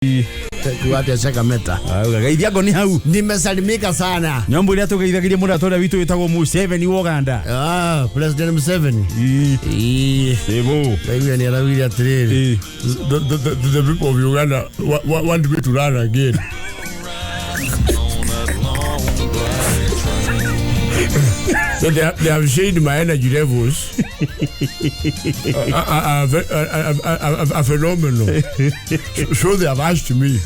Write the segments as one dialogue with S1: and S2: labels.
S1: Kuate chaka meta.
S2: Gaithia Ngoni hau.
S1: Nimesalimika sana.
S2: Nyambo ile tugeithagiria mundu atore witu witagwo Museveni Uganda.
S1: President Museveni.
S2: Sebo.
S1: Baby ni arawiri atiriri. The people of Uganda want me to run again. So they have changed my energy levels. A phenomenal. So they have asked me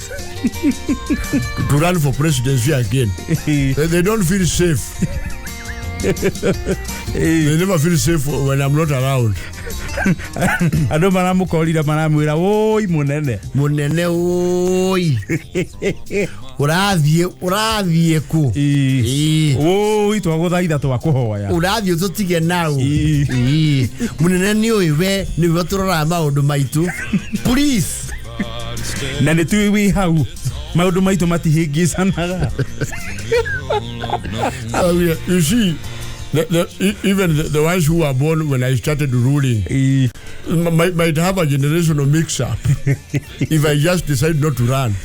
S1: to run for presidency again. They don't feel safe. They never feel safe when I'm not around.
S2: Ando maramukorira maramwira oi munene
S1: oi urathie ku
S2: oi twaguthaitha twakuhoya
S1: urathie tutige nau munene ni oiwe ni we turora maundu maitu please
S2: na ni tuwi hau maundu maitu matihingicanaga.
S1: You see, even the ones who were born when I started ruling might have a generational mix-up if I just decide not to run.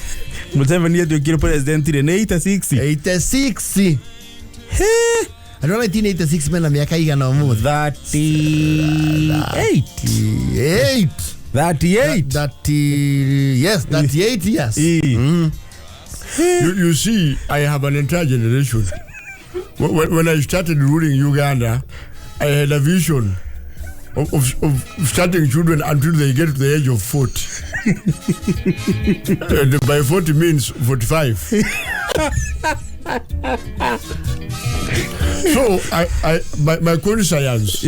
S2: Museveni ndio president in 86.
S1: Hey, I don't know 1986 mena miaka igana mu
S2: 38. Yes,
S1: 38 years. You see, I have an entire generation. When I started ruling Uganda, I had a vision of starting children until they get to the age of 40. And by 40 means 45. So my conscience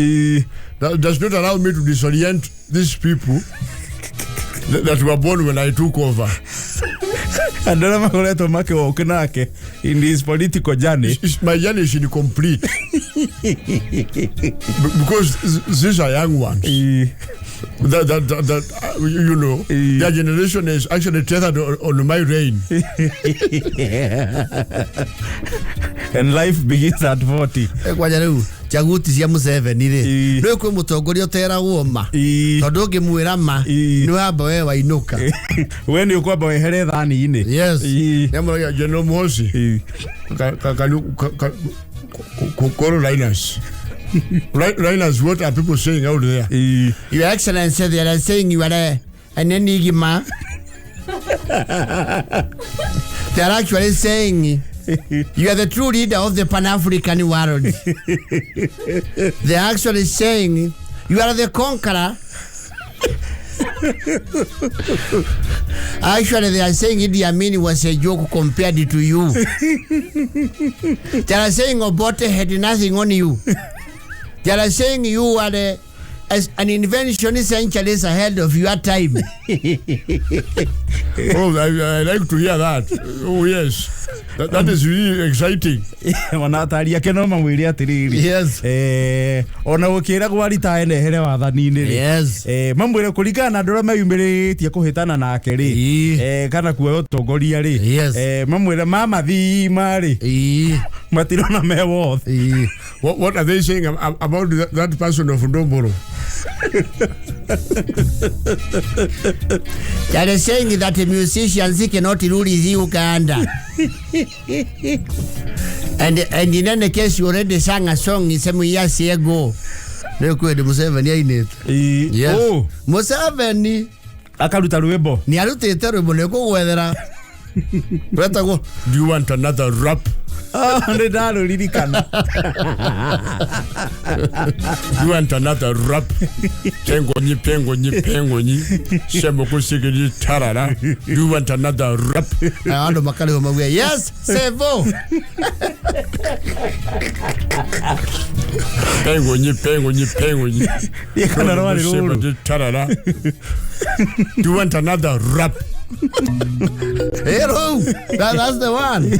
S1: does not allow me to disorient these people that were born when I took over.
S2: And then I'm going to make a in this political journey.
S1: My journey is incomplete. Because these are young ones. That you know, their generation is actually tethered on my reign.
S2: And life begins at 40.
S1: Chaguti cia Museveni ri no kwe mutongoria tera woma tondu ngimwira ma ni wamba we wainuka
S2: we ni ukwamba wehere thani ini.
S1: Yes, nyamura General Mosi Linus. Linus, what are people saying out there? Your Excellency, they are saying you are an enigma. They are actually saying you are the true leader of the Pan-African world. They are actually saying you are the conqueror. Actually, they are saying Idi Amin was a joke compared to you. They are saying Obote had nothing on you. They are saying you are an invention centuries ahead of your time. Oh, I like to hear that. Oh, yes. That is really exciting. Yes.
S2: Ona ukira gwarita ene here wathanini ri.
S1: Yes.
S2: Mamwire kurigana andu ra mayumiritie kuhitana nake ri. Kana kuoya utongoria ri.
S1: Yes.
S2: Mamwire mama thima ri. Matirona me worth.
S1: What are they saying about that person of Ndomboro? They are saying that musicians cannot rule Uganda. And in any case, you already sang a song some years ago. No kwede Museveni ainit. Yes.
S2: Oh,
S1: Museveni
S2: akaruta rwimbo.
S1: Ni arutite rwimbo ne kugwethera. Do you want another rap?
S2: Ndaro lirikana.
S1: You want another rap? Pengo nyi Shemo kusigiri tarara. You want another rap? Ando makale ho mawe. Yes, sevo. Pengo nyi.
S2: Yakana rawali
S1: rolo. Tarara. Do you want another rap? Hello, that's the one.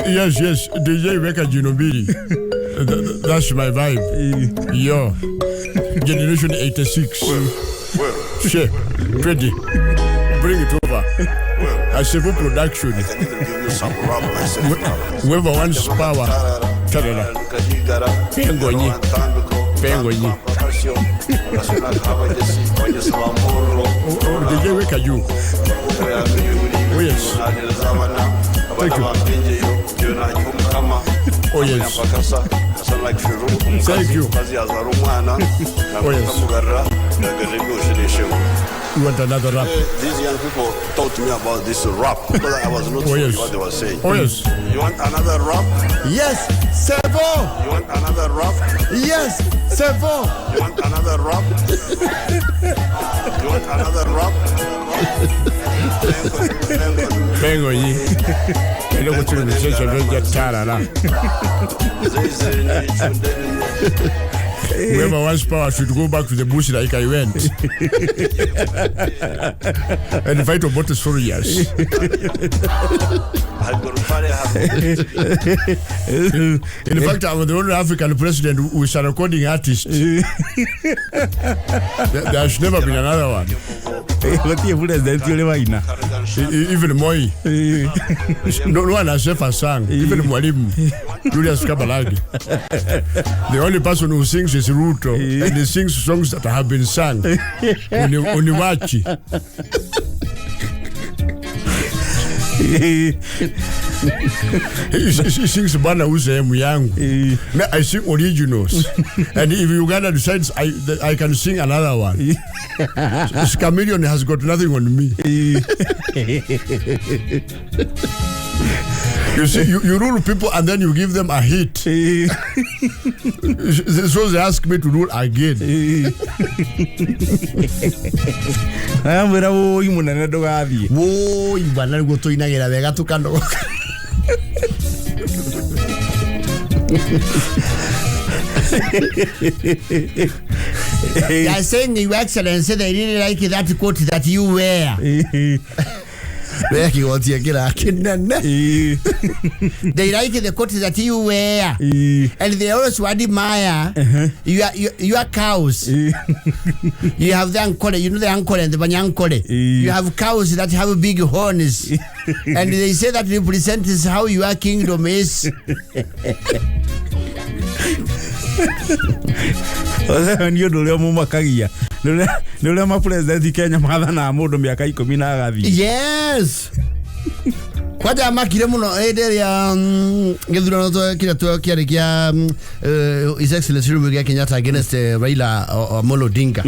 S1: Yes, DJ Weka Jinobiri. That's my vibe. Yo, Generation 86. Share, ready. Bring it over. A civil production. Whoever wants power. Pengo nyi. Wake you. Oh yes. Thank you. Oh yes. Thank you. Oh yes. You want another rap?
S3: These young people talk to me about this rap because I was not sure what they were saying.
S1: Oh yes.
S3: You want another rap?
S1: Yes, Sevo.
S3: You want another rap?
S1: Yes, Sevo.
S3: You want another rap? You want another rap?
S1: Vengo yi. Ilo kuchuni mchezo ndio tarara. Whoever wants power should go back to the bush like I went and fight about the soldiers. In fact, I'm the only African president who is a recording artist. There should never been another one. Even Moi. No one has ever sung. Even Mwalimu Julius Kabalagi. The only person who sings is Ruto, and he sings songs that have been sung. Uniwachi. He sings Bana Uze Muyangu. I sing originals. And if Uganda decides I can sing another one, this chameleon has got nothing on me. You see, you rule people and then you give them a hit. So they ask me to rule again. They are saying, Your Excellency, they really like that coat that you wear. They like the coat that you wear, and they also admire your cows. You have the uncle, you know the uncle and the banyankole. You have cows that have big horns, and they say that represents how your kingdom is.
S2: Ndio ndio mumakagia ndio ma president Kenya madha na mundu miaka 10 na agathi.
S1: Yes. Kwaja makire muno ede ya githurano to kira to kiari kia His Excellency Mugia Kenyatta against Raila Amolo Odinga.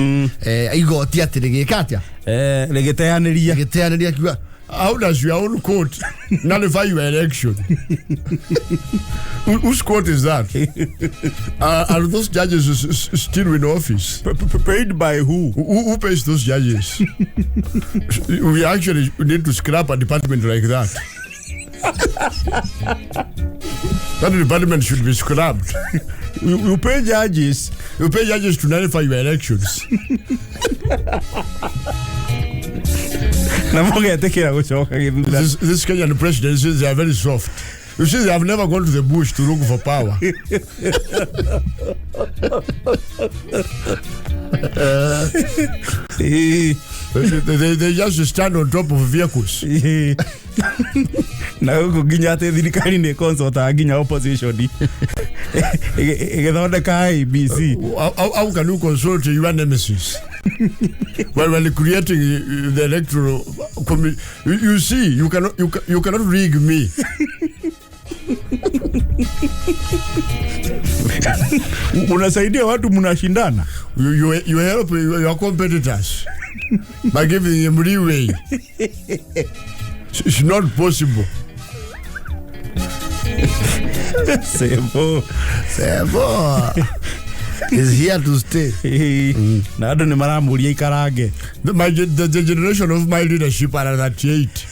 S1: Igoti atirige katia. Legeteaniria kiwa. How does your own court nullify your election? Whose court is that? Are those judges still in office?
S2: Paid by who?
S1: Who pays those judges? We actually need to scrap a department like that. That department should be scrapped.
S2: You pay judges.
S1: You pay judges to nullify your elections.
S2: This
S1: Kenyan president says they are very soft. You see, they have never gone to the bush to look for power. They just stand on top of vehicles.
S2: Na huko ginya te thirikari ne consult ginya opposition. Egethoneka ABC.
S1: How can you consult your nemesis? When creating the electoral committee, you see, you cannot rig me.
S2: Unasaidia watu mnashindana.
S1: You help your competitors by giving them leeway. It's not possible.
S2: Sebo
S1: is here to stay.
S2: Na ndo ni maramuria ikarange.
S1: The generation of my leadership are at 38.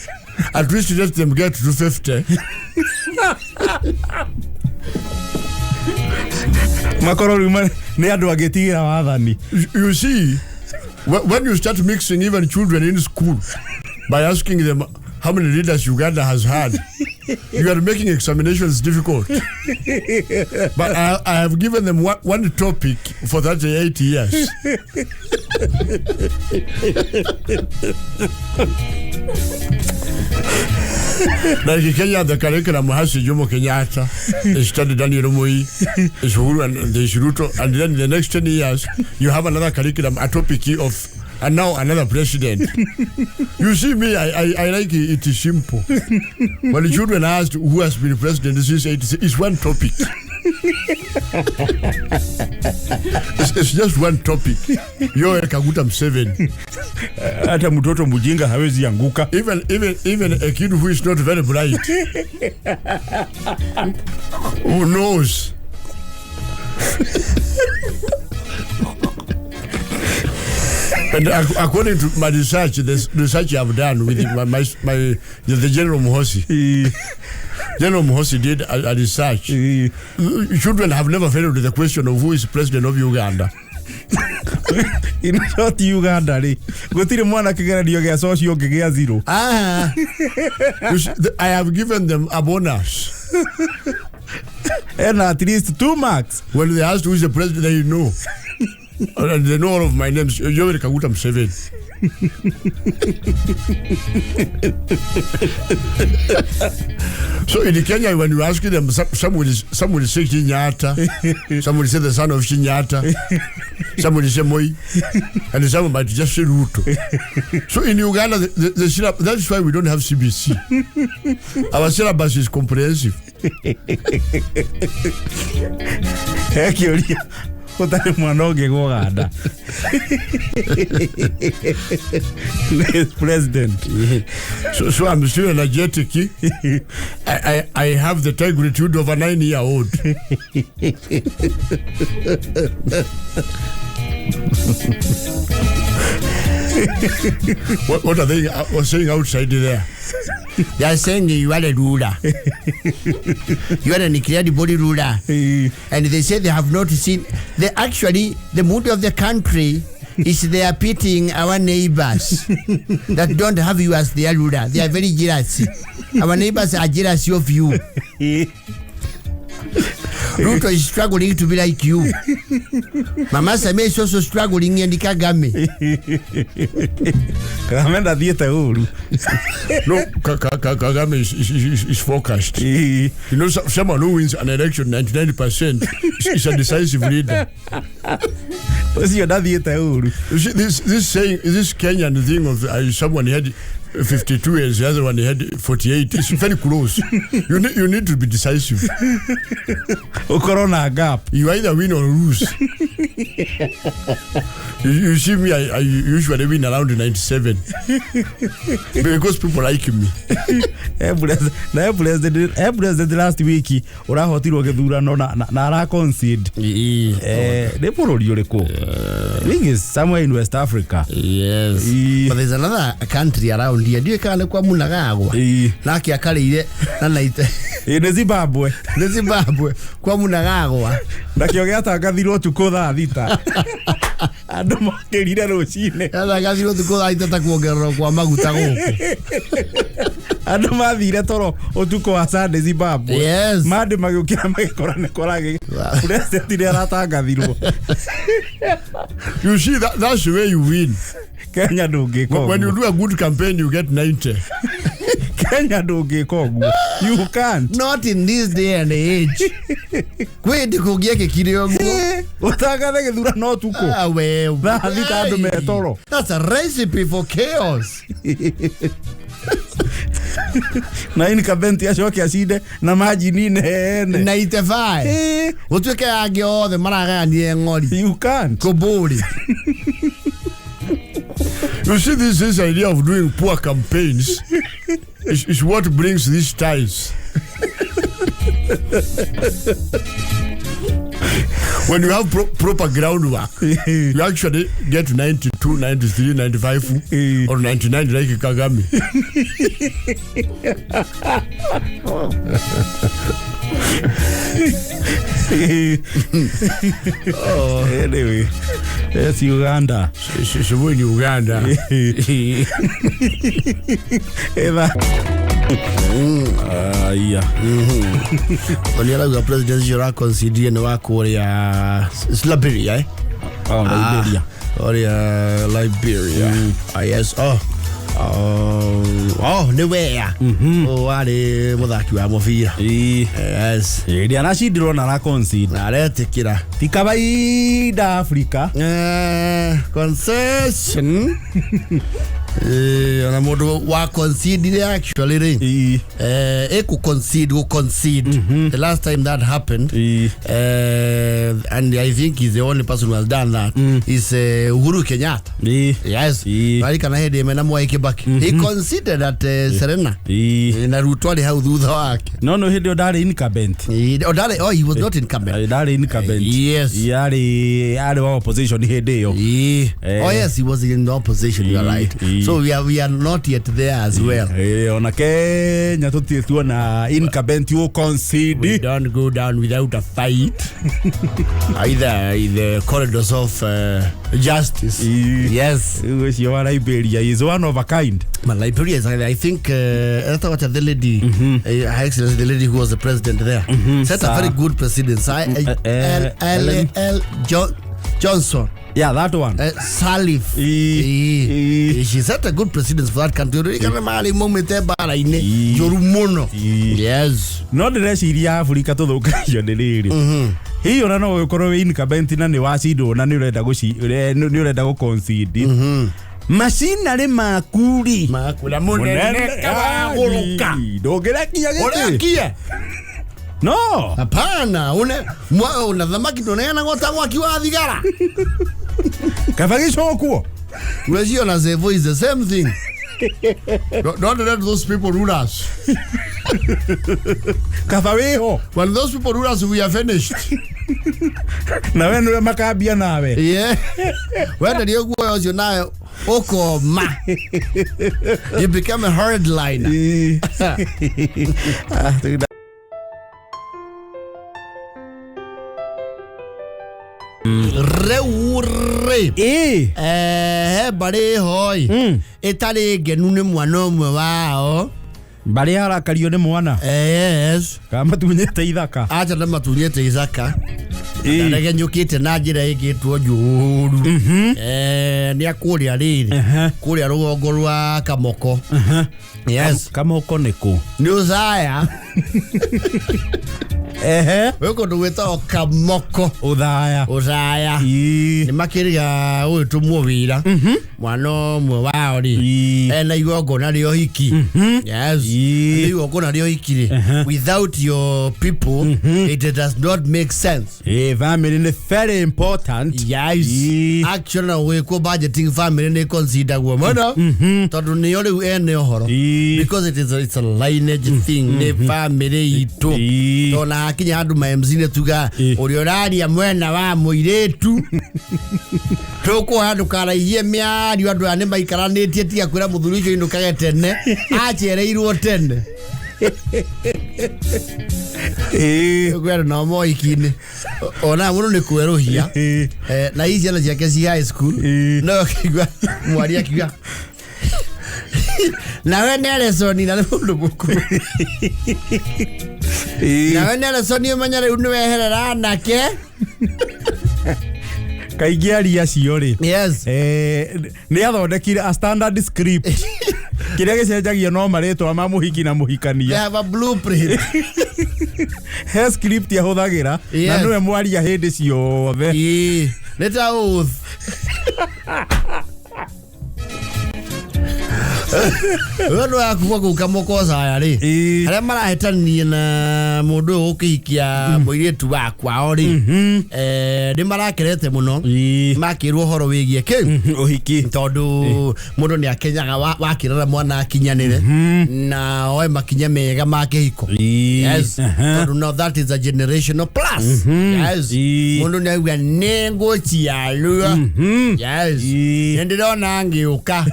S1: At least let them get to 50.
S2: Makorori ne andu agetigira wathani.
S1: You see, when you start mixing even children in school by asking them how many leaders Uganda has had, you are making examinations difficult. But I have given them one topic for 38 years. Like in Kenya, the curriculum has Jomo Kenyatta, they studied Daniel Moi, Uhuru and Ruto, and then the next 10 years, you have another curriculum, a topic of, and now another president. You see me, I like it is simple. When the children asked who has been president since 86, it's one topic. It's just one topic. Yo Kaguta Museveni.
S2: Hata mtoto mjinga hawezi anguka.
S1: Even a kid who is not very bright. Who knows? And according to my research, the research I've done with the General Muhosi. General Muhosi did a research. Children have never failed with the question of who is president of Uganda.
S2: In short, Uganda, gutire mwana kigeranio gya socio gya zero.
S1: I have given them a bonus.
S2: And at least 2 marks.
S1: When they asked who is the president, they know. And they know all of my names. Yoweri Kaguta Museveni. So in Kenya, when you ask them, some will say Kenyatta, some will say the son of Kenyatta, some will say Moi, and some might just say Ruto. So in Uganda, the syllabus, that's why we don't have CBC. Our syllabus is comprehensive.
S2: Utari mwanoge Uganda. Next president.
S1: So I'm still energetic. I have the integrity of a 9-year-old. What are they saying outside there? They are saying you are a ruler. You are a declared body ruler. And they say they have not seen. The mood of the country is they are pitying our neighbors that don't have you as their ruler. They are very jealous. Our neighbors are jealous of you. Ruto is struggling to be like you. Mama Same is also struggling and Kagame.
S2: Kagame da dieta uru.
S1: No, Kagame is focused. You know, someone who wins an election 99% is a decisive leader.
S2: What's your dieta uru?
S1: You see, this Kenyan thing of someone had 52 years, the other one had 48. It's very close. You need to be decisive.
S2: Corona gap.
S1: You either win or lose. You see me, I usually win around 97 because people like me.
S2: President last week urahotirwo githurano na ara concede. Ne bururi uriko. I think it's somewhere in West Africa.
S1: Yes. But there's another country around here. Do you kale kwa munagagwa? Naki akaleire na naite.
S2: Ne Zimbabwe.
S1: Ne Zimbabwe kwa munagagwa.
S2: Nakio giatangathirwo tuko thaa thita. Andu makirire rucine.
S1: Gathirwo tuko thaa thita kuongererwo kwa maguta guku.
S2: Andu mathire toro utuko wa Sunday Zimbabwe.
S1: Yes.
S2: Mande magukira magikora ne korage. President ile aratangathirwo.
S1: You see, that's the way you win.
S2: Kenya ndungiko.
S1: When you do a good campaign, you get 90.
S2: Kenya ndungiko. You can't.
S1: Not in this day and age. Kwende kugieke kiriongo.
S2: Utangathe githurano tuko. Thita andu metoro.
S1: That's a recipe for chaos.
S2: Na ini kabenti ashoke aside na maji nine
S1: 95. Utuke age othe maragania Ngoni.
S2: You can't.
S1: Kobori. You see, this idea of doing poor campaigns is what brings these ties. When you have proper groundwork, you actually get 92, 93, 95, or 99 like Kagame.
S2: Anyway, that's Uganda.
S1: She's in Uganda.
S2: Yeah.
S1: When you have President Njoroge consider no wako ya Liberia, eh?
S2: Liberia.
S1: Or Liberia. Yes. Oh, Nĩ wea warĩ mũthaki wa mũbira. Yes.
S2: Ĩrĩa anacindirwo na ara concede.
S1: Na aretĩkĩra.
S2: Ti kawaida Africa.
S1: Concession. Ona mũndũ wa concede actually ĩ concede. The last time that happened, and I think he's the only person who has done that, is Uhuru Kenyatta. Yes. Bali kana hedi mena Mwai Kibaki. He conceded at Serena. Na Ruto ali hau thutha wake.
S2: No hedi odari incumbent.
S1: He was not incumbent.
S2: Odari incumbent.
S1: Yes.
S2: Yari wa opposition hedi yo.
S1: Oh yes, he was in the opposition, you are right. So we are not yet there as well.
S2: Ona Kenya tuona incumbent you concede.
S1: We don't go down without a fight. Either in the corridors of justice. Yes.
S2: Your Liberia is one of a kind.
S1: My Liberia is, I think, the lady, Her Excellency, the lady who was the president there, set a very good precedence. L. Johnson.
S2: Yeah, that one.
S1: Salif. She set a good precedence for that country. Yes.
S2: No the rest iria Africa to thukaio ni riri. Hiyo na no ukorwo incumbent na ni wacindo na ni urenda go concede. Macinarĩ makuri.
S1: Makula munene kawaguruka.
S2: Ndũngĩrekia gĩtĩ.
S1: Ũrekia.
S2: No.
S1: Hapana, una thamaki tuneana gota gwaki wa thigara.
S2: Kaba gĩcokwo.
S1: Unajua na Zevo is the same thing. Don't let those people rule us.
S2: Kaba wĩho.
S1: When those people rule us, we are finished.
S2: Na wewe nĩwe makambia nawe.
S1: Yeah. Wewe ndio guo ucio nayo ukoma. You become a hardliner. Reure bari hoi itari ngenu ni mwana umwe wao
S2: bari harakario ni mwana.
S1: Yes.
S2: Kama tunyete ithaka.
S1: Acha na matunyete ithaka. Ndege nyukite na njira igitwo njuru. Ni akuria riri. Kuria rugongo rwa Kamoko. Yes.
S2: Kamoko niko.
S1: Ni Uzaya. Weko ndugweta Kamoko. Uzaya. Ni makiriga uyu tumuvira. Mwana mwe wao ri. Na igongo na rio hiki. Yes. Ni igongo na rio hiki. Without your people, it does not make sense.
S2: Family is very important.
S1: Yes. Actually, we ko budgeting family ne consider go mona. Tondu ni yole ene ohoro. Because it's a lineage thing. Ne family itu. Tona akinya andu ma MC ne tuga uri oraria mwena wa muiretu. Toko andu kara ihie miari andu ane maikaranĩtie tia kwira muthuri ucio indukage tene. Achereirwo tene. Kwero na Uhiki ona muno ni kweruhia na hizi ana ciake ci high school no kigwa mwari akiga na we Nelson na mundu mukuru na we Nelson umenya riu ni weherera nake
S2: kaigi aria cio ri.
S1: Yes.
S2: Ni athondekire a standard script kiria gicenjagia no maritwa ma Uhiki na muhikania.
S1: They have a blueprint.
S2: He script yahuthagira na niwe mwaria hindi ciothe.
S1: Leta oath. Wano akuwa kukamoko Zaya ri. Aria marahitania na mundu ukihikia muiretu wakwa ori. Ni marakerete muno. Makirwo horo wigie ki Uhiki tondu mundu ni akenyaga wakirira mwana akinyanire na oe makinya mega makihiko. Yes. Tondu now that is a generational plus. Yes. Mundu ni agwa nengo cialua. Yes. Ndirona ngiuka.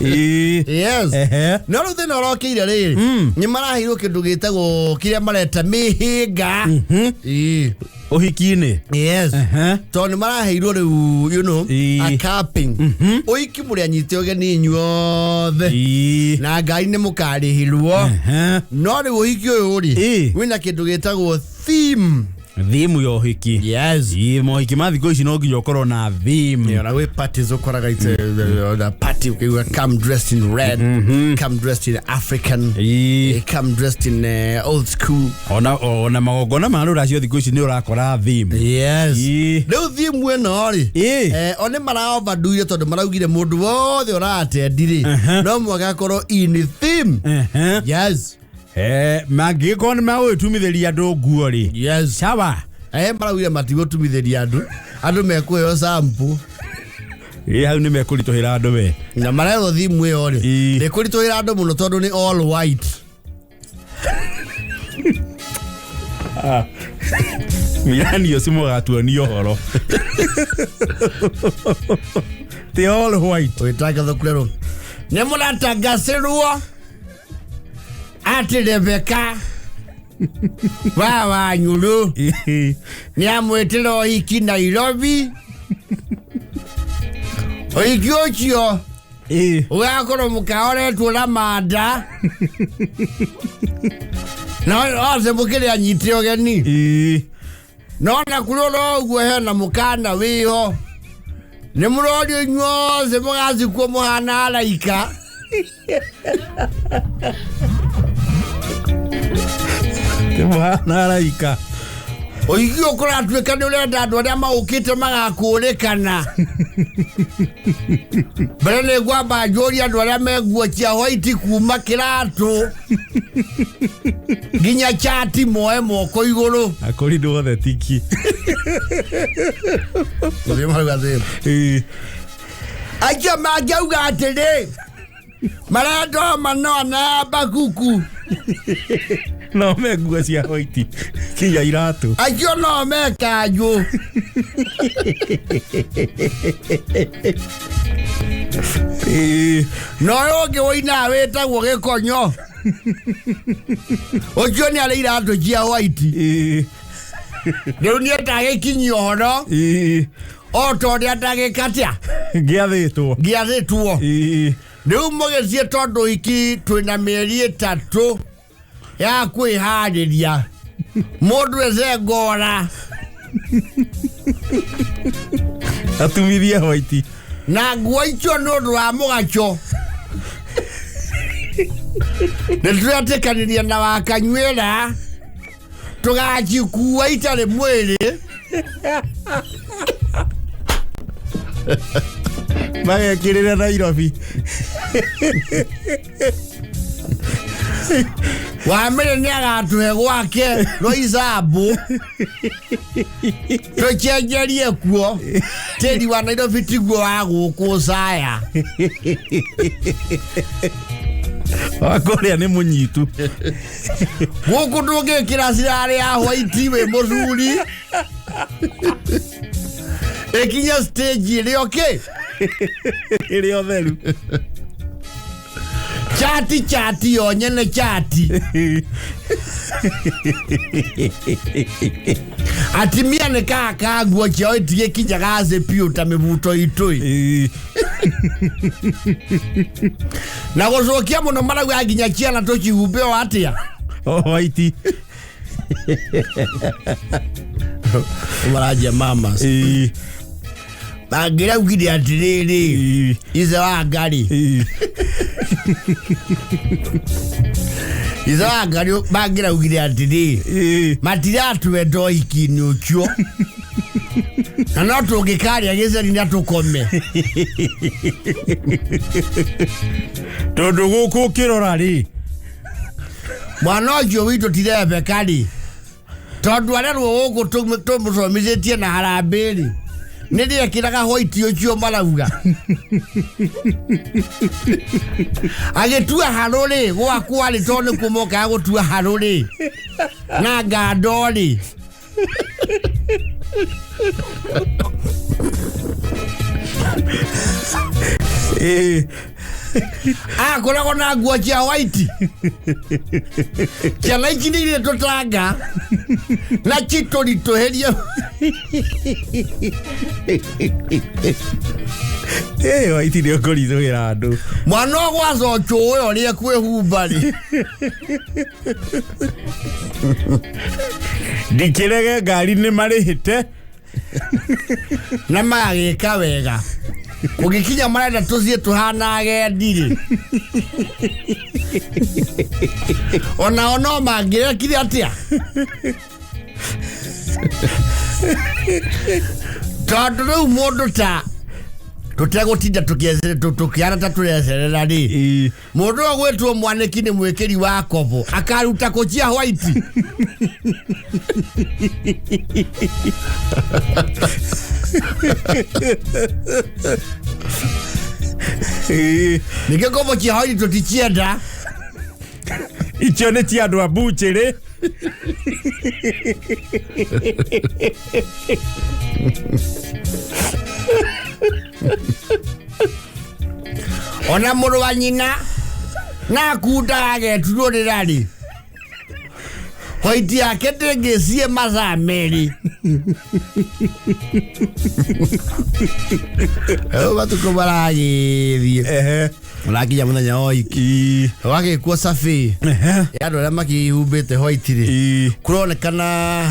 S1: Yes. No ruthe no rokire riri ni marahirwo kindu gitagwo kiria mareta mihinga
S2: Uhiki-ini.
S1: Yes. To ni marahirwo riu you know a capping. Uhiki muri anyite ogeni nyuothe na ngai ni mukarihirwo no riu Uhiki uyu ri wina kindu gitagwo theme
S2: thimu yo hiki
S1: Yes.
S2: mohiki mathiko ici no nginya ukorwo na thimu
S1: Na we parties ukoraga ite the party we come dressed in red, come dressed in African, come dressed in old school.
S2: ona magongona ma ruracio thiko ici ni urakora thimu.
S1: Yes. Leo thimu eno ri one mara overdo tondu maraugire mundu wothe uratendire no mwagakorwo in theme. Yes.
S2: Magiko ni magwitumithĩria andũ nguo ri.
S1: Yes.
S2: Sawa.
S1: Maraugire matigotumithĩria andũ mekuoyo sample.
S2: Hau ni mekuritũhĩra andũ we.
S1: Na marero thimu ĩyo ri. Nĩkuritũhĩra andũ mũno tondu ni all white.
S2: Mirani ũcio mũgatuonio horo. They all white.
S1: Wĩtanga thokurero. Nĩ mũratangacĩrwo ati Rebeka wa nyulu ni amwetera Uhiki Nairobi. Uhiki ucio ugakorwo mukaoretwo na manda no ose mukire anyite ogeni no na kuroro uguo hena mukana wiho ni murorio nyose mugazi kwa muhana alaika.
S2: Muhana alaika.
S1: Uhiki ukora atuika ni urenda andu aria maukite magakurikana. Bere gwamba njori andu aria meguo cia white kuma kiratu ginya chati moe moko iguru
S2: akori ndothe tiki.
S1: Ndio maruga thĩ. Akia magauga atiri marendo manona bakuku.
S2: No meguo cia white kinya iratu.
S1: Akia no mekanju. No yoge woina wetagwo gikonyo. Ojo ni ale iratu cia white. Riu ni atagikinyio horo. Oto ria ndagikatia. Giathitwo. Riu mugecie tondu Uhiki twina mieri 3 ya kwihariria. Mundu eze ngora.
S2: Atumithia white.
S1: Na nguo icio no ndu wa mugacho. Nituratikaniria na wakanywera. Tugachikua itari mwiri.
S2: Magekirira Nairobi.
S1: Wamire ni agatuhe gwake no izabu. Tuchenjerie kuo. Teri wa Nairobi tiguo wa guku saya.
S2: Wakoria ni munyitu.
S1: Guku ndungikira cirari ya white we muthuri. Ekinya stage ile okay.
S2: Ile otheru.
S1: Chati onyene chati. Atimia ne kaka nguo cio itige kinyaga piu ta mibuto itui. Na gocokia muno maragu aginya ciana tukihumbe atia.
S2: White.
S1: Maraja mamas. Bagira ugidi atiriri. Ize wa gari. Ize wa gari bagira ugidi atiriri. Matira tuwedo Uhiki ni ucio. Na no tugikari ageze ni atukome.
S2: Tondu guku kirora ri.
S1: Mwana ucio witu tirebe kari. Tondu arerwo guku tumucomithetie na harambiri. Nidi kiraga white ucio marauga. Agetua haruri gwakwa ri tondu kumoka gutua haruri. Na gadori. Kona kona nguo cia white. Ciana ici nĩ irĩ tũtanga na citũritũhĩrie.
S2: White nĩ ũkũritũhĩra andũ.
S1: Mwana gwacocwo ũyũ nĩ ekwĩhumba rĩ.
S2: Ndikĩrege ngari nĩ marĩhĩte.
S1: Na magĩka wega. Ũgĩkinya marenda tũthiĩ tũhana agendi rĩ. Ona no mangĩrekire atĩa. Tondũ rĩu mũndũ ta tũtegũtinda tũkĩana ta tũrecerera rĩ. Mũndũ ũgwĩtwo Mwanĩki nĩ mwĩkĩri wa kobo akaruta kũcia white. Nĩkĩo kobo cia white tũticienda.
S2: Icio nĩ cia andũ a mbuchĩrĩ.
S1: Ona mũrũ wa nyina na kunda ageturwo rĩrarĩ. White yake ndĩngĩcie mathaa merĩ. Matukũ maragĩthiĩ. Ũrakinya mũthenya wa ũhiki. Wagĩkwo cabi. Andũ arĩa makĩhumbĩte white rĩ. Kũronekana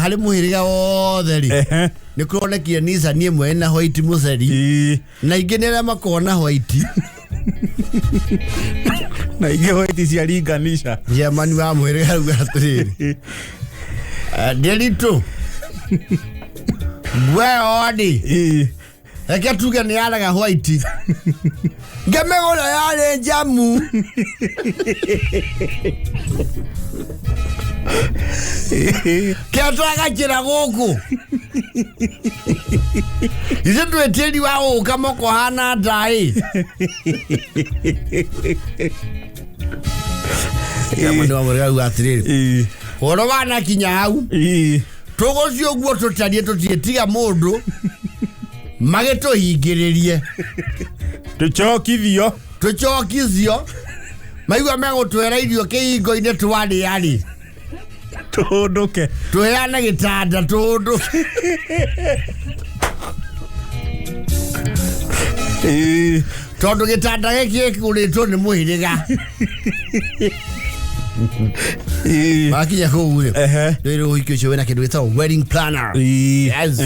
S1: harĩ mũhĩrĩga wothe rĩ. Nĩ kũronekire Nissan ĩmwe na white mũtheri. Na ingĩ nĩ arĩa makona white.
S2: Na ingĩ white ciaringanisha.
S1: Jamani wa mũhĩrĩga rĩu atĩrĩrĩ. Ndĩritũ. Gwe odi. Eke tuge nĩ araga white. Ngemegũra yarĩ jamu. Kĩataga kĩra gũkũ. Ithe twĩtĩri wa gũka moko hana ndaĩ. Jamani wa mũhĩrĩga rĩu atĩrĩrĩ. Ũhoro wanakinya hau. Tũgũthiĩ ũguo tũtarie tũtiĩtiga mũndũ. Magĩtũhingĩrĩrie. Tũcokithio. Maigua megũtwĩra irio kĩhingo-inĩ twarĩarĩ.
S2: Tũhũndũke.
S1: Tũheane gĩtanda tũhũndũke. Tondũ gĩtanda gĩkĩ kĩgũrĩtwo nĩ mũhĩrĩga. Wakinya kũu rĩ. Ndũĩrĩ ũhiki ũcio wĩna kĩndũ gĩtagwo wedding planner. Yes.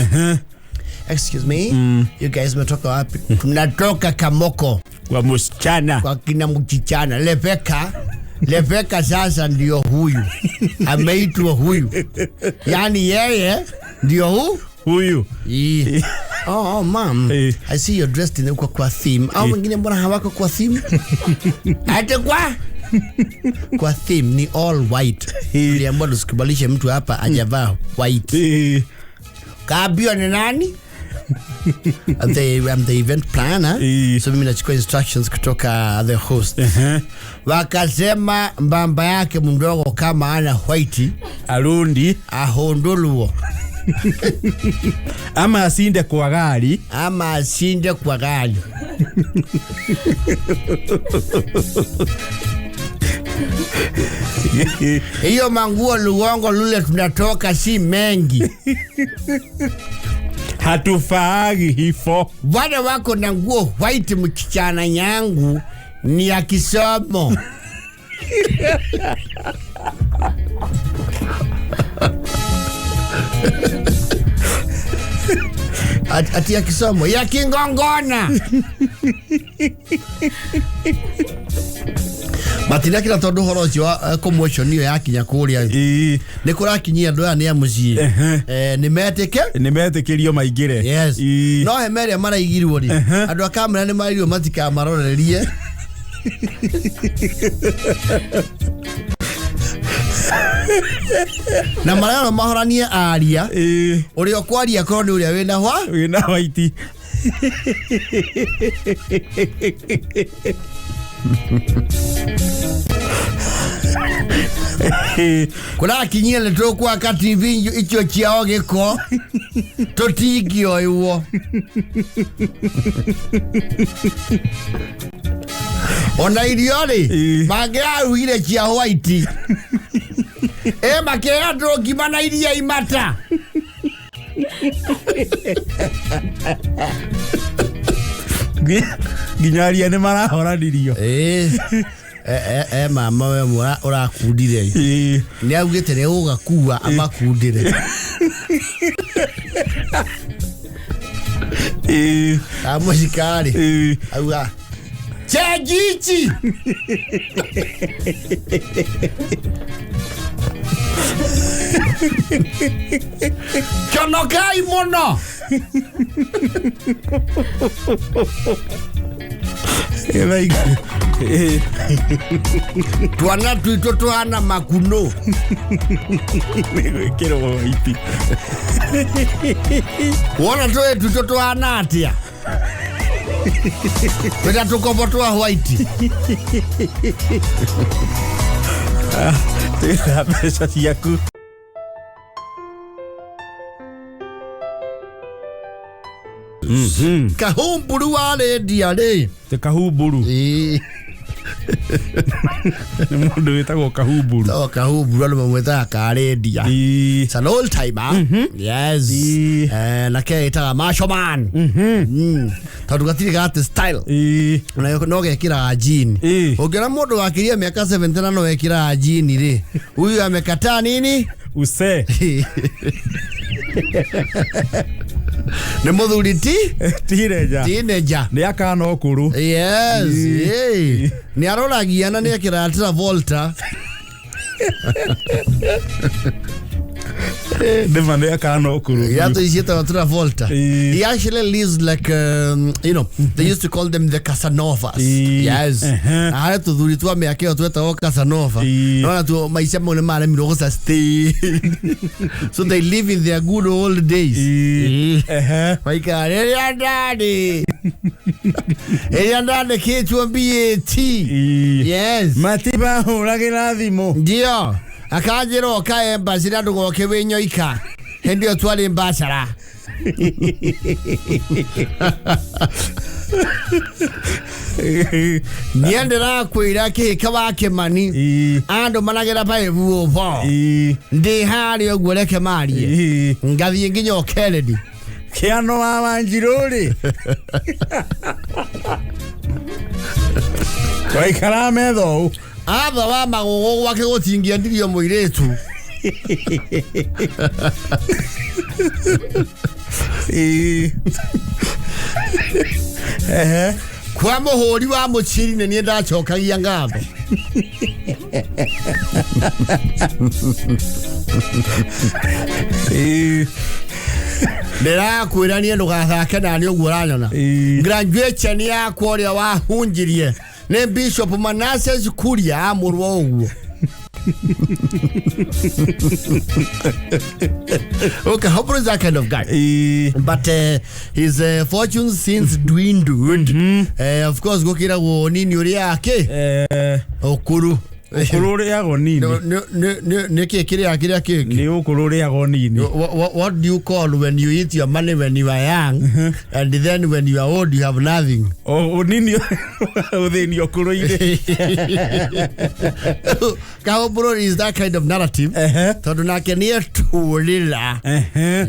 S1: Excuse me, you guys metoka wapi? Tunatoka Kamoko.
S2: Kwa msichana.
S1: Kwa kina mchichana. Lepeka sasa ndio huyu. Ameitwa huyu. Yani yeye ndio huyu. Oh, mom. I see you're dressed in kwa theme. Au wengine mbona hawako kwa theme? Ate kwa theme ni all white. Niliambiwa usikubalishe mtu hapa ajavaa white. Kaambiwa ni nani? I'm the event planner. So mimi nachukua instructions kutoka the host. Wakasema mbamba yake mdogo kama ana white
S2: arundi
S1: ahondoluo.
S2: Ama asinde kwa gari.
S1: Hiyo manguo luongo lule tunatoka si mengi.
S2: Hatufaagi hifo.
S1: Wale wako na nguo white mchichana yangu ni ya kisomo. Ati ya kisomo ya kingongona. Matina kila tondu horo ucio commotion iyo yakinya kuria ni kurakinyia andu aya ni amucii ni
S2: metĩkĩrio maingĩre.
S1: Yes. No he mere maraigirwo ri andu a kamera ni maraigirwo matika marorerie. Na marano mahoranie aria uria kwaria korwo ni uria wina
S2: white.
S1: Kuna kinyia le tokwa ka TV icho chiao giko totigio iwo. Ona iriori magea uire kia white. Makea drogi mana iria imata.
S2: Ginyaria ni marahoranirio.
S1: Mama we mwa urakundire. Ni augite ne ugakua amakundire. Amusikari. Auga. Chegichi. Chonokai mono. Tuana tuito tuana makuno.
S2: Kero waiti.
S1: Wona tuito tuana atia. Weda tukopo tuwa white.
S2: Tena pesa yaku.
S1: Kahumburu wale diale.
S2: Te Kahumburu. Mundu wetagwo Kahumburu.
S1: So Kahumburu alo mweta karedia. It's an old timer. Yes. Na ke ita Marshall Man. Tadu gatiri gate style. Na no gekira jean. Ogera mundu wakiria miaka 70 no gekira jean ri. Huyu amekataa nini?
S2: Use.
S1: Ne moduliti?
S2: Teenager. Ni akana okuru.
S1: Yes. Ni aroragia na ni akira Volta.
S2: The man they can't okuru.
S1: Yeah, to Volta. He actually lives like they used to call them the Casanovas. Yes. I had to do it to me akeo to Casanova. No to maisha mo mara mirosa stay. So they live in their good old days. My God, daddy. Daddy kids will be tea. Yes.
S2: Matiba uragiradimo.
S1: Ndio. Akajero kae mbazira ndugo kewenyo ika. Hendio twali mbashara. Niendera kwira ke kabake mani. Ando managera pa evuo vo. Ndi hari ogweleke mari. Ngathi nginyo Kennedy.
S2: Kiano wa Njoroge. Kwa ikarame tho.
S1: Aba wa magogo wake gotingia ndirio muiretu. Kwa muhuri wa muchiri ne nienda chokagia ngabo. Ndera kwira ni ndugathake na ni oguranyona. Graduation yakwo ria wa hunjirie. Ne Bishop Manasseh Kuria amurwa uguo. Okay, Kahumburu is that kind of guy. But his fortunes since dwindled. Of course, gokira wo nini uri yake. Okuru.
S2: Okuru yago nini.
S1: Ne kekire akira keke.
S2: Ni okuru yago nini.
S1: What do you call when you eat your money when you are young and then when you are old you have nothing?
S2: Oh, nini odeni okuru ide.
S1: Kahumburu is that kind of narrative. Todunake near to lila.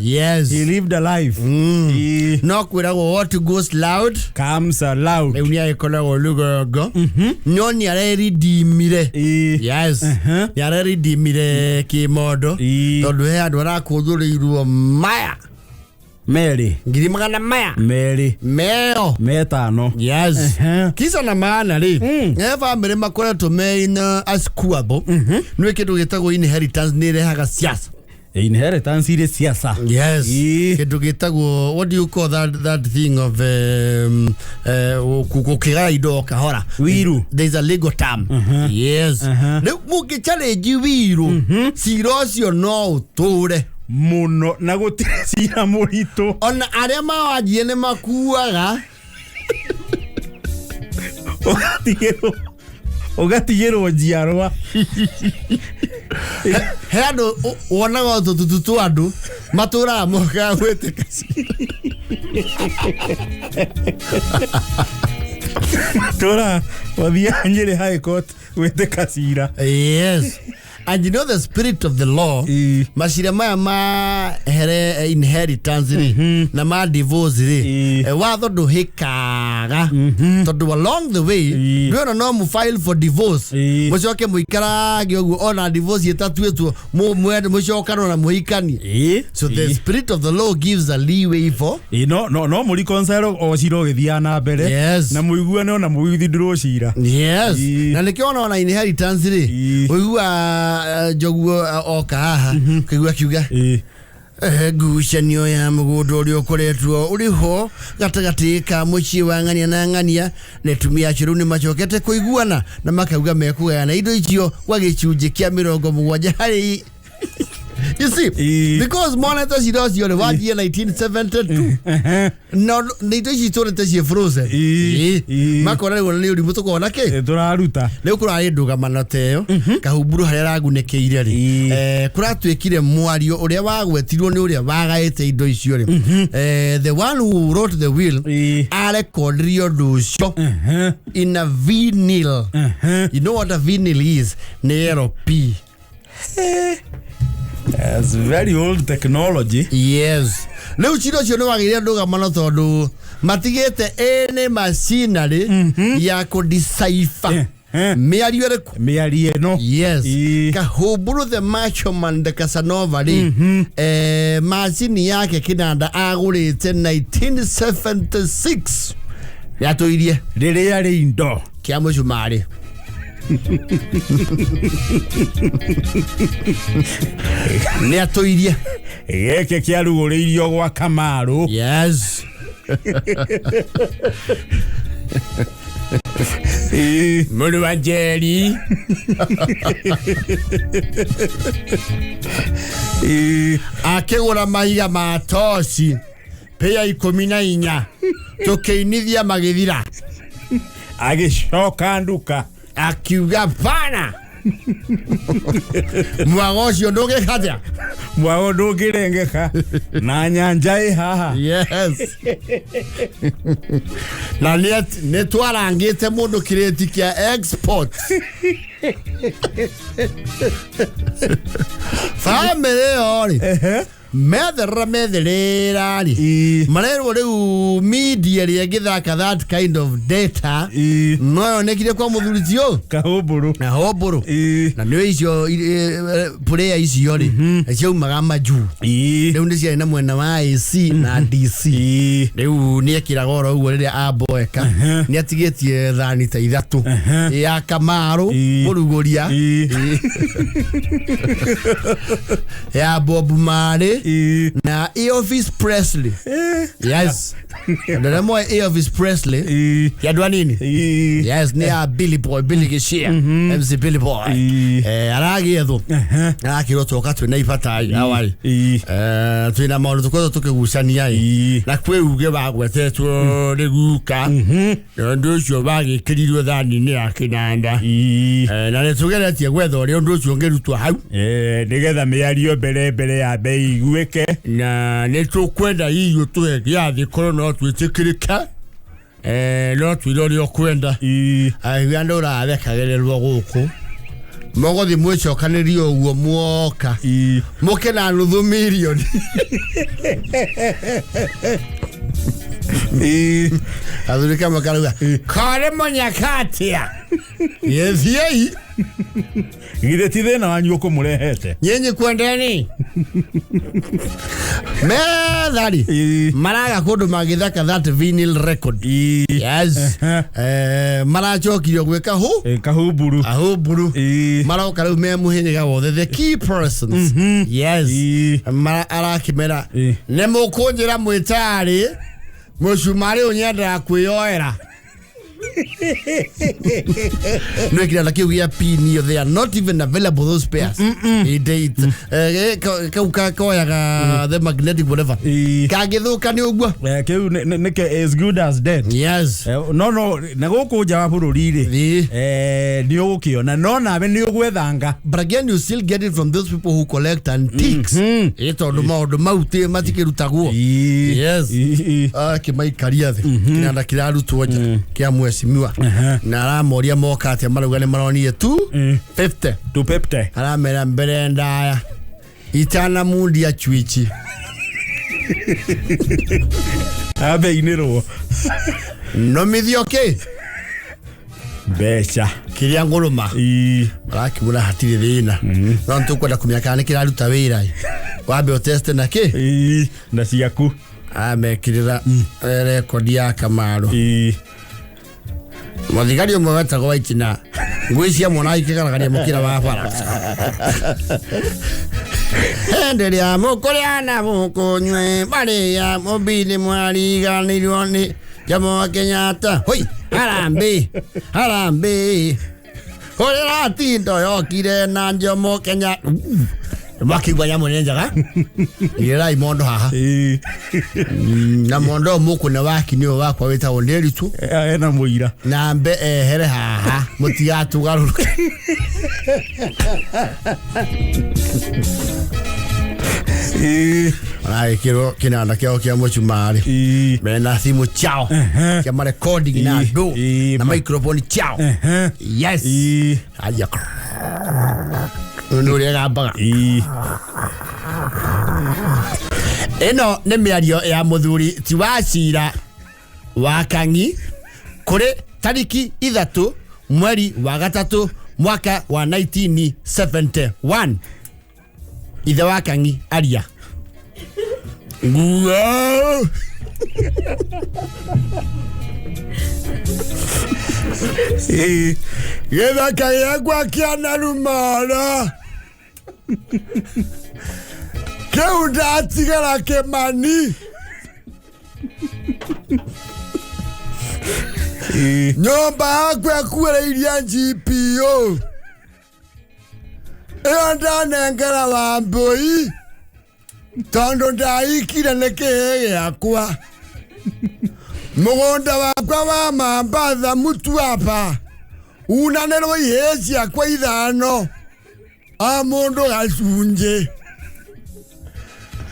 S1: Yes.
S2: He lived a life.
S1: Knock with what goes loud
S2: comes loud.
S1: Unia ekola olugo. Nyoni areri di mire. Yes. Yareri di mire ki modo. Todu he adwara kuduri iruo maya.
S2: Mary.
S1: Ngiri magana maya.
S2: Mary.
S1: Meo.
S2: Metano.
S1: Yes. Kisa na maana li. Family makora to main askuabo. Nwe kitu gitago inheritance nire haga siasa.
S2: Inheritance ile siasa.
S1: Yes. Kitu gitago, what do you call that thing of kukira ido kahora.
S2: Wiru.
S1: There's a legal term. Yes. Mukichallenge wiru. Sirosio no tore.
S2: Muno na gutira murito.
S1: Ona aria mawajie ne makuaga.
S2: Ogatigero jiarwa.
S1: Hado wonaga tututu andu matura moka gwete kasi.
S2: Tora wathia Nyeri High Court with kasira.
S1: Yes. And you know the spirit of the law, masira maya ma inheritance na ma divorce watho nduhikaga tondu along the way you no mu file for divorce mucoke muikarage uguo ona divorce itatuetwo mucokano na muhikani. So the spirit of the law gives a leeway for
S2: no muri concero o ciro githia na mbere na muiguane ona muithi ndiro cira.
S1: Yes. Na nikiona ona inheritance uigua joguo oka haha kigua kiuga gucanio ya mugundo uri ukoretwo uriho gatagati ka muci wa ngania na ngania netumia ciru ni macokete kuiguana na makauga mekugana indo icio kwa gicunje kia 70 hari. You see, because monitor she does your what year 1972. No, they do she told that she frozen. Makora wona uri muto kona ke.
S2: Turaruta.
S1: Leo kura nduga manoteo. Kahumburu harera gunekeire ri. Kura twekire mwario uria wagwetirwo ni uria wagaete indo icio ri. The one who wrote the will arekordio nducio in a vinyl. You know what a vinyl is? Nero P.
S2: That's very old technology.
S1: Yes. Leo chiro chio no wagiria nduga mano tondu matigete ene machinery ya ko decipher miario no. Yes. Kahumburu the macho man the Casanova ri machine yake kinanda agurite 1976 yatoirie
S2: riri yari indo
S1: kia mucumari. Ni atoirie
S2: geke kiaruguriirio gwa Kamaru.
S1: Yes. Muri wa Njeri akigura mahiga ma toci pea 14 tukeinithia magithira
S2: agicoka nduka
S1: akiuga pana mwago cio ndugikatia
S2: mwago ndungirengeka na nyanja haha.
S1: Yes. Na ne twarangite mundu kireti kia export family ori metherera ri marero riu media ri githaka that kind of data no nekire kwa muthuricio
S2: Kahumburu
S1: na nio icio player icio ri icio magama riu ni cia na mwena wa AC na DC riu ni ekiraga oro uguo riria aboeka ni atigetie thani ta 3 ya Kamaru muruguria ya Bob Mare na Elvis Presley. Yes. Ndio mo Elvis Presley ya dwanini. Yes, ni a Billy Gishia MC Billy Boy aragietho akirotoka twina ifata awai twina maundu tukozo tukigucania na kweuge bagwetetwo riguka ndu ucio bagikirirwo thani ni akinanda na netugeretie gwetho ri ndu ucio ngerutwa hau
S2: nigetha miario mbere ya bei igweke
S1: na netukwenda hiyo tuhe giathi korwo no twitikirika no twirori okwenda ayanda urathekagererwo guku mogothi mwicokanĩrio uguo muoka muke na nuthu milioni athurika makaruga kare monyakatia yethie
S2: githe ti thina wanyu ukumurehete
S1: nyenye kwendeni methari maraga kundu magithaka that vinyl record. Yes. Marachokirio gweka
S2: Kahumburu
S1: maroka riu memuhiniga wothe the key persons. Yes. Arakimera ne mukunjira mwitari mucumari unyenda kwioera no kila kiu ya pin they are not even available those pairs. Date ka the magnetic whatever kagithuka ni uguo
S2: kiu nike as good as dead.
S1: Yes.
S2: No na guku nja wa bururi ri ni ugukiona no nawe ni ugwethanga,
S1: but again you still get it from those people who collect antiques. Ito ndo maundu maute matikirutagwo. Yes. Kimaikaria thi kinanda kirarutwo nja kia mweci mweshimiwa na aramoria moka ati marugane maronire 250 aramera mbere ndaya itana mundi achwichi
S2: abe inero
S1: no mithioke
S2: besha
S1: kiria nguruma arakibura hatire thina no ntukwenda kumya kana kiraruta wira wabe oteste na ki
S2: na ciaku
S1: amekirira record ya Kamaru muthigari umwe wetagwo Waichina ngwiciria mwana ikigaragaria mukira wa bara henderia mukuriana mukunywe bari ya mobile mwari ganirwoni Jomo Kenyatta hoi harambe hora tindo yokire na Jomo Kenyatta makigwa ya munenjaga ira imondo haha na mondo muku na waki niyo wakwa wita onderi tu
S2: ena muira
S1: na mbe here haha mutigatu garuka ai kiro kinanda kyao kya mochumari mena simu chao kya ma recording na do na microphone chao yes aya Nuri gabaga eno ne miario ya muthuri tiwacira wa Kangi kuri tariki 3 mweri wa gatatu mwaka wa 1971 ithe wa Kangi aria nguo Gathaiya kwa kiana rumara Keuda tigara kemani Nyomba akwe kuwele ilia GPO Eonda nengara wamboi Tondo daikira nekehege akwa Mugonda wakwa wa mambatha mutu hapa Unanero yesi akwa idhano Amondo gasunje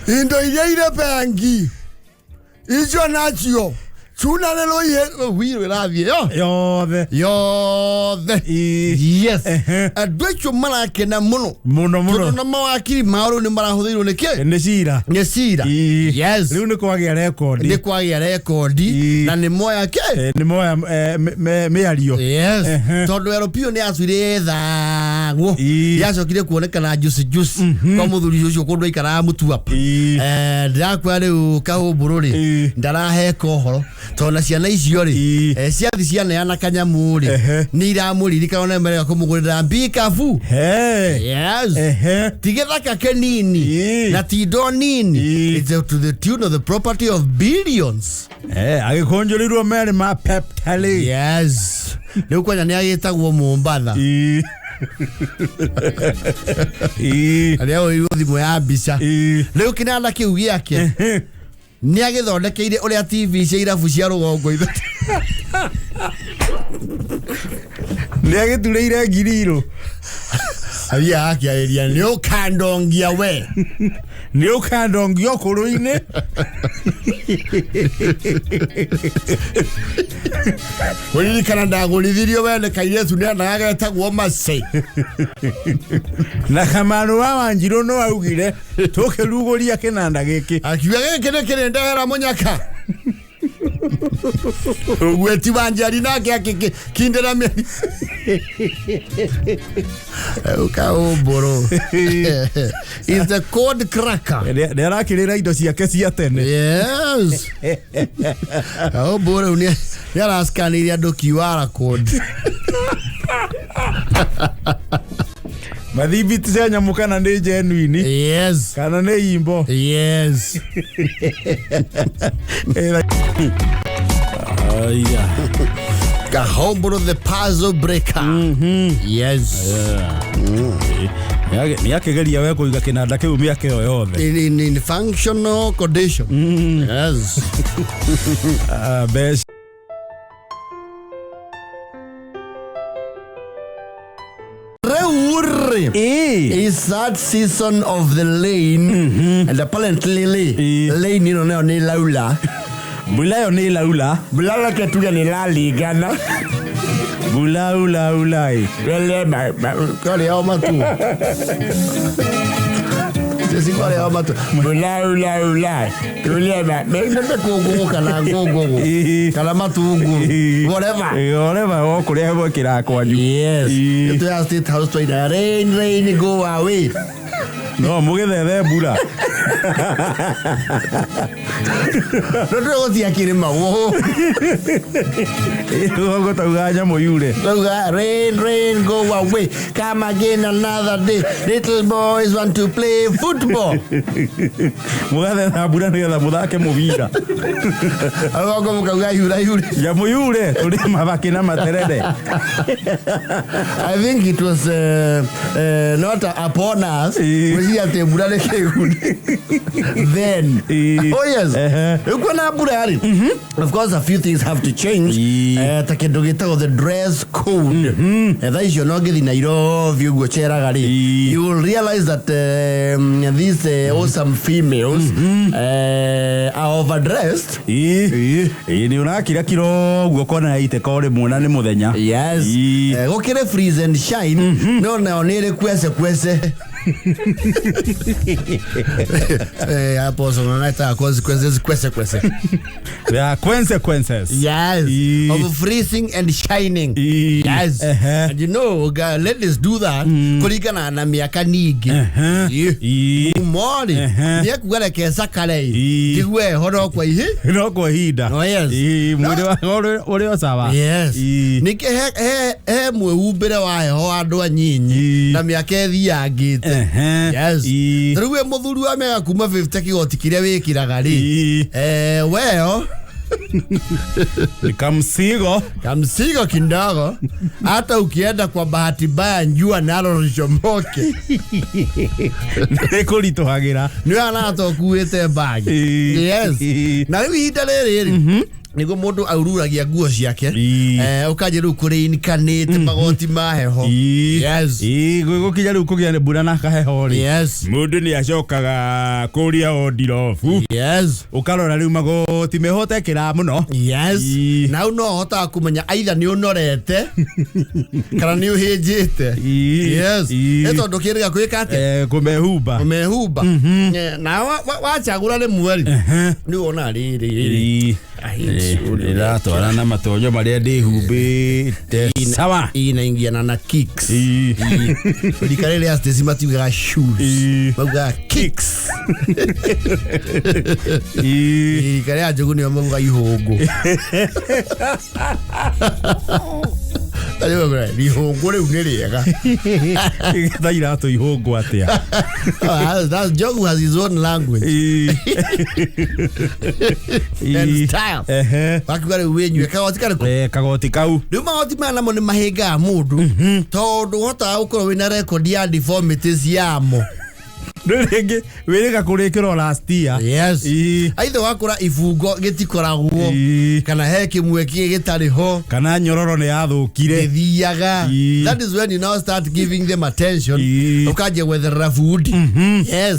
S1: Indo ile bengi Ijo nachio Unanero yesi Wiro lavie Yothe Yes Adwecho mana kena muno Tuto na mawakiri maoro ni marahudhiru neke
S2: Nesira
S1: Yes
S2: Liu ni kwagia rekodi
S1: Na ni moya ke
S2: Ni moya meario
S1: Yes Todo Europeo ni aswire thagwo Yacokire kuoneka na juice Kwa muthuri ucio kundu ikara mutu hapa Ndakwa riu Kahumburu ri ndaraheka uhoro tona ciana icio ri ciathi ciana yana kanyamu ri ni iramuriri ona mereka kumugurira mbikabu yes tigethaka kenini na tindo nini it's to the tune of the property of billions
S2: agikonjorirwo mere ma peptali
S1: yes ni ukwanya ni agitagwo Mombatha Aleo thimu ya mbica leo kinanda kiu giake ni agithondekeire uria TV cia irabu cia rugongo ithe
S2: ni agitureire ngiriro
S1: Avia akiaria ni ukandongia we
S2: ni ukandongia kuruine
S1: Wili kananda gulithirio wene kairetu ni anagetagwo Masai
S2: na Kamaru wa Wanjiru no augire tukiruguria kinanda giki
S1: akiuga giki ni kirendera munyaka Ugweti wanjari nake kindera me Kahumburu is the code cracker
S2: Nerakirira indo ciake cia tene
S1: yes Kahumburu ni yaraskanira andu QR code
S2: Mathibiti cia nyamu kana ni genuine
S1: yes
S2: kana ni imbo
S1: yes Kahumburu the puzzle breaker yes
S2: ni akigeria we kuiga kinanda kiu miake yo yothe
S1: in functional condition yes
S2: best
S1: is that season of the lane and apparently lane you know ni laula
S2: Bulayo ni laula.
S1: Bulala ketuga ni laligana.
S2: Bulaula ulai.
S1: Wele kale au matu. Sisi kale au matu. Bulaula ulai. Wele me kugu kana gogo. Kana matu ugu.
S2: Whatever okure hebo kira kwanyu.
S1: Yes. Itu ya state house to rain go away.
S2: No mugethe bula.
S1: No dia kirima wo.
S2: Go tauga moyure.
S1: Rain go away. Come again another day. Little boys want to play football.
S2: Mugethe bula ngetha muthake mubira.
S1: Agogo mukaga yura.
S2: Ya moyure tuli mabaki na materere.
S1: I think it was not upon us. We had to bula then. Oh yes. Of course, a few things have to change. The dress code. That is you're not getting you will realize that these awesome females are overdressed.
S2: Ni unakira kiro guokona itekore mwana ni muthenya.
S1: Yes. Gokire freeze and shine. No na onere kwese. Consequences.
S2: There are consequences.
S1: Yes. Of freezing and shining. Yes. And you know, ladies do that. Kuligana na miaka nyingi. Mori. Ni kugala kesa kale. Kiwe horo kwa hii.
S2: No kwa hida.
S1: Oh yes.
S2: Mwili wa sawa.
S1: Yes. Nike he mwehubere wa ho andu anyinyi na miaka thiangite. Yes. Ruwe muthuri wa mega kuma 50 kigoti kiria wikiraga ri. Well. Kamsigo kindogo. Hata ukienda kwa bahati mbaya njua nalo rishomoke.
S2: Neko litohagira.
S1: Ni anato kuete bag. Yes. Na hita riri. Nigo mundu aururagia nguo ciake ukaje ru kuri kanite magoti maheho. Yes.
S2: Gukinya ru kugia mbura na kaheho ri.
S1: Yes.
S2: Mundu ni acokaga kuria odirofu.
S1: Yes.
S2: Ukarora ru magoti mehote kira muno.
S1: Yes. Na no hota kumenya either ni unorete kana ni uhinjite. Yes. Eto ndukiriga kwika ate
S2: kumehumba.
S1: Na wachagura ni mweri ni wona riri.
S2: Ila toana na matonyo maria ndihumbe sawa
S1: inaingiana na kicks. Likarele as desimatiga shoes. Baga kicks. Kare ajogu ni amuga ihongo. Ayo bra, ihongo le uneriega.
S2: Daira to ihongo atia.
S1: That jogu has his own language. And style. Bakugare wenyu
S2: kagoti kau.
S1: Ndio magoti mana mo ni mahiga mundu. Tondu hota ukoro wina record ya deformities yamo.
S2: Rege werega kurekero last year.
S1: Yes. Aitha wakora ifungo gitikoragwo kana he kimwe gitari ho
S2: kana nyororo ni yathukire
S1: thiaga. That is when you now start giving them attention. Ukaje with food. Yes.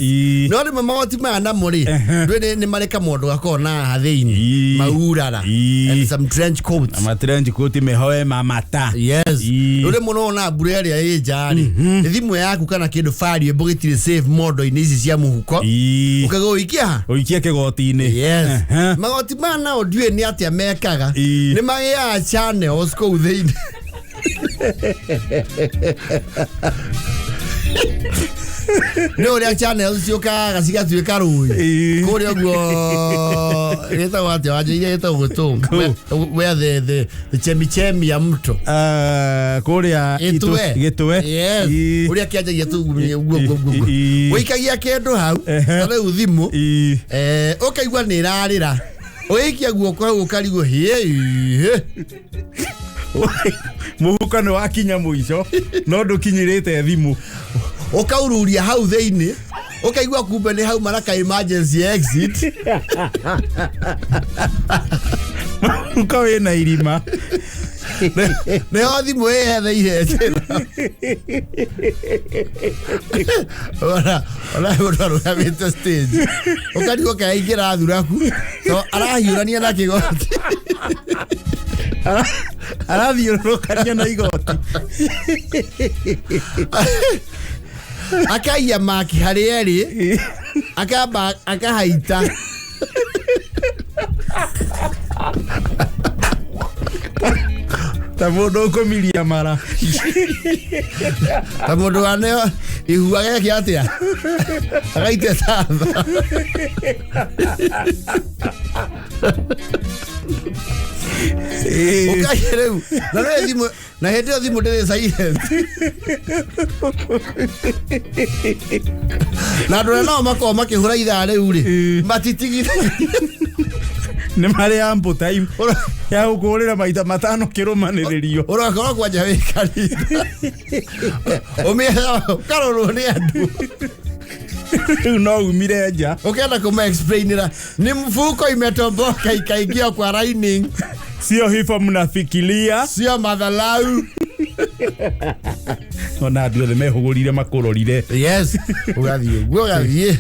S1: No ni magoti mana muri ndwe ni mareka mundu akona hathini maurara and some trench coats.
S2: Ama trench coat mehoe mamata.
S1: Yes. Ule muno na bureri ya ejari thimu yaku kana kindu fari ebogitire save modo inisi cia muhuko ukago uikia
S2: kigoti-ini.
S1: Yes. Magoti mana odue ni atia mekaga ni magia chane osko utheini. No ria channel cionka gasiga tuika rui kuri oguo reta wate waje reta gutunga where the chemi ya mto
S2: kuria gitwe.
S1: Yes. Uria kiaje gitu wikagia kendo hau na uthimu ukaigwa ni rarira uikia guoko ukarigo
S2: muhuko no akinya muico no ndukinyirite thimu
S1: ukaururia hau theini ukaigwa kumbe ni hau maraka emergency exit
S2: ukawe na irima
S1: Ne othi mwe the ihe. Ora ora havete stage. Okadi okaingira athuraku. So arahiurania na kigoti.
S2: Arathiũrũrũkania na igoti.
S1: Akaiya maki harĩ erĩ. Akahaita.
S2: Ta mũndũ ũkũmiria mara.
S1: Ta mũndũ waneo ihua gĩake atĩa. Agaite tamba. Ukaiya rĩu. Na rĩu thimũ na hĩndĩ ĩyo thimũ ndĩrĩ silent. Na andũ no makorwo makĩhũra ithaa rĩu rĩ. Matitigithania.
S2: Nĩ marĩ ample time ya gũkũrĩra maita matano kĩrũmanĩrĩrio.
S1: Ũrakorwo kwanja wĩ kanitha. Ũmĩetha karorwo nĩ andũ.
S2: Rĩu no umire nja.
S1: Ukienda kuma-explainĩra ni mfuko imetomboka ikaingia kwa lining.
S2: Sio hivyo mnafikiria.
S1: Sio madhalau.
S2: Ona andũ othe mehũgũrire makũrorire.
S1: Yes. Ũgathiĩ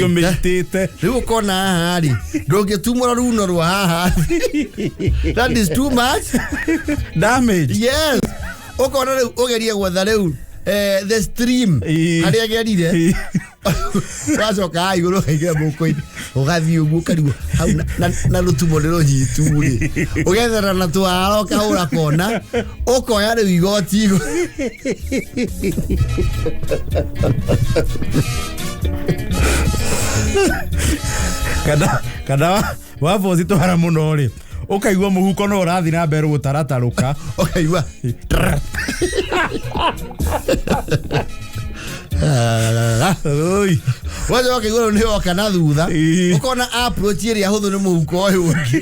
S2: ũmĩitĩte.
S1: Rĩu ũkona haha rĩ ndũngĩtumũra runo rwa haha. That is too much
S2: damage.
S1: Yes. Ũkona rĩu ũgerie gwetha rĩu the stream harĩa gerire. Wacoka igũrũ kaigĩra mũhuko-inĩ ũgathiĩ ũguo ũkarigwo hau na rũtumo nĩrũnyitu rĩ ũgethera na twaro kahũra kona ũkoya rĩu igoti
S2: kana wabozi twara mũno rĩ ũkaigua mũhuko no ũrathiĩ na mbere gũtaratarũka
S1: ũkaigua waje wakaigua nĩ oka na thutha ũkona approach ĩrĩa hũthũ nĩ mũhuko ũyũ ũngĩ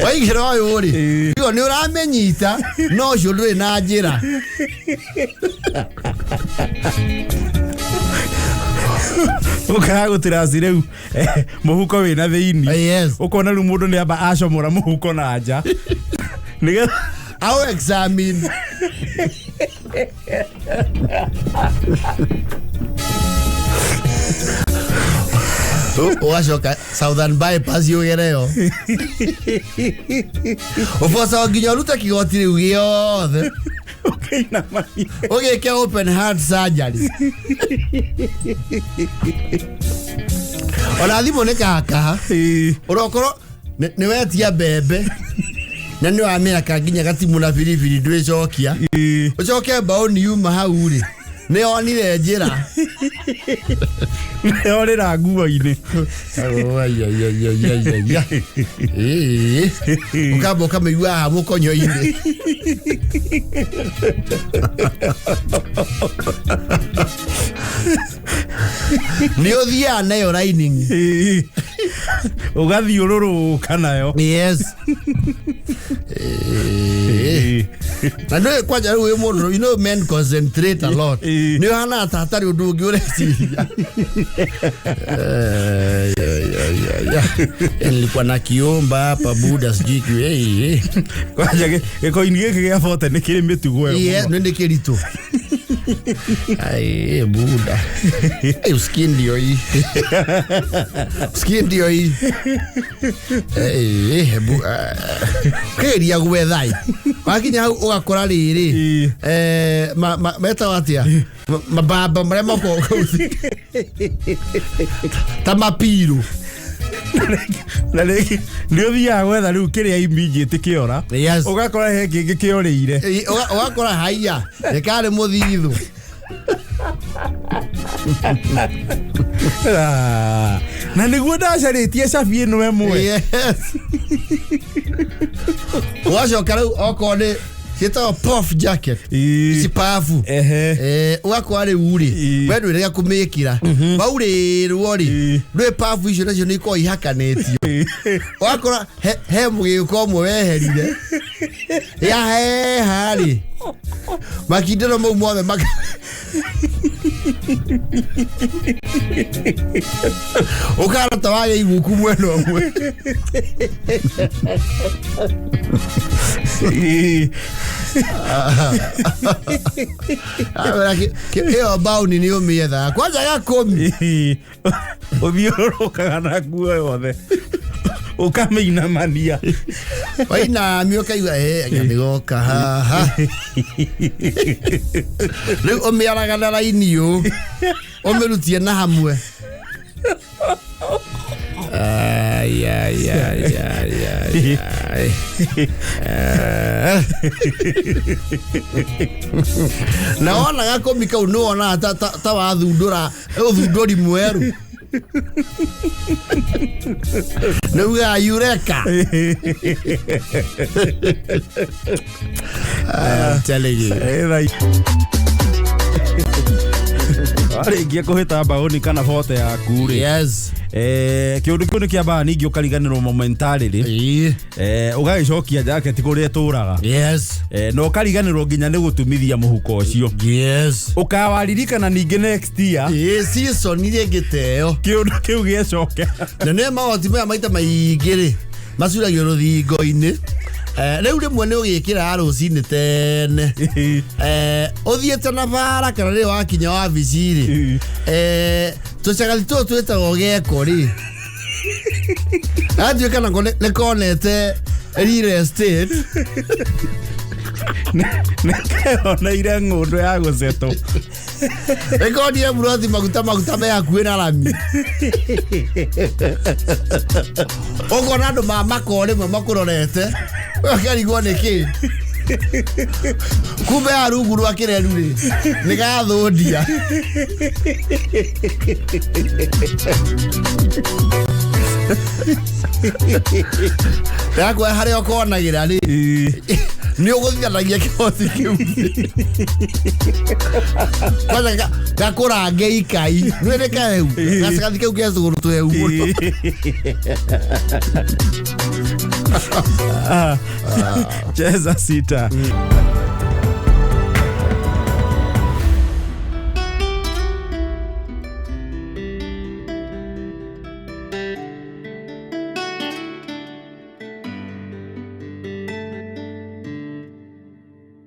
S1: waigĩra ũyũ rĩ nĩ ũramenyita no ũcio ndũrĩ na njĩra.
S2: Ũkaga gũtiraci rĩu mũhuko wĩna thĩinĩ ũkona rĩu mũndũ nĩ amba acomora mũhuko na nja nĩgetha
S1: au examine. Wacoka Southern bypass yũgereyo ũboca nginya ũrute kĩgoti rĩu gĩothe ũgĩke open heart surgery. Ona thimũ nĩ kakaha ũrokorwo nĩ wetia mbembe na nĩ wamĩaka nginya gatimũ na biribiri ndwĩcokia ũcoke mbaũni yuma hau rĩ nĩ onire njĩra
S2: yorĩra nguo-inĩ
S1: ũkamba ũkamĩigua haha mũkonyo-inĩ. Nĩ ũthiaga nayo lining
S2: ũgathiũrũrũka nayo.
S1: Yes. Na ndio kwanja rĩu mũndũ, you know men concentrate a lot. Nĩ hana tatari ũndũ ũngĩ ũreciria. Nilikuwa na kiomba hapa buda sijui
S2: kwanja gĩko-inĩ gĩkĩ gĩa bote nĩ kĩrĩ mĩtugo ĩyo.
S1: Yes, nĩ kĩritũ. Ai buda. Skin ndio hii. Skin ndio hii. Kĩria gwethai. Wakinya hau ũgakora rĩrĩ meta watia mabamba marĩa moko ta mapiru
S2: na nĩ ũthiaga gwetha rĩu kĩrĩa immediate kĩora ũgakora he kĩngĩ kĩorĩire
S1: ũgakora haiya nĩkarĩ mũthithũ.
S2: Na nĩguo ndacarĩtie cabi ĩno ĩmwe.
S1: Ũgacoka rĩu okorwo nĩ ciĩtagwo puff jacket ici pafu ũgakora rĩu rĩ we ndwĩrĩga kũmĩkĩra waurĩrwo rĩ ndwĩ pafu icio nacio nĩ ikorwo ihakanĩtio ũgakora he mũgĩũko ũmwe weherire yaheha rĩ makindĩro mau mothe Ukara tawaye iguku mweno mwe. Keo bao ni niyo mietha. Kwanza gakomi.
S2: Obioroka kana guo yothe. Ukameina mania.
S1: Waina mioka iwa ngadigoka ha. Leo omiaraga na laini yo. Omerutie na hamwe. Ay. Naona gakomi kau nona ta wathundura uthunduri mweru. Nuga Eureka. I'm telling you.
S2: Right. Arengia kuhita baoni kana fote ya kuri.
S1: Yes.
S2: Kiundu kiu nikiamba ningi ukariganirwo momentarily. Ugagicokia jacket kuria turaga.
S1: Yes.
S2: No ukariganirwo nginya ni gutumithia muhuko ucio.
S1: Yes.
S2: Ukawaririkana ningi next year.
S1: Yes, season ile giteo.
S2: Kiundu kiu gicoke.
S1: Na ne mawati maya maita maigiri. Macuragio ruthingo-ini. Rĩu rĩmwe nĩ ũgĩkĩra rũcinĩ tene ũthiĩte na bara kana rĩrĩa wakinya wabici-rĩ tũcagathi tũtũ twĩtagwo geko rĩ atuĩka nako nĩ konete real estate
S2: nĩkeoneire ng'ũndũ ya gũcetwo
S1: rekonire buroti maguta me hakuhĩ na rami ũkona andũ mamako rĩmwe makũrorete ũkarigwo nĩkĩ kumbe arungu rwa kĩreru-rĩ nĩ gathũndia Yakwa harĩa ũkonagĩra rĩ nĩ ũgũthithanagia kĩhoti kĩu kwanza gakũrange ikai nĩwĩrĩ kahehu gacagathi kĩu gecũgũrũ tũhehu mũno
S2: cheza sita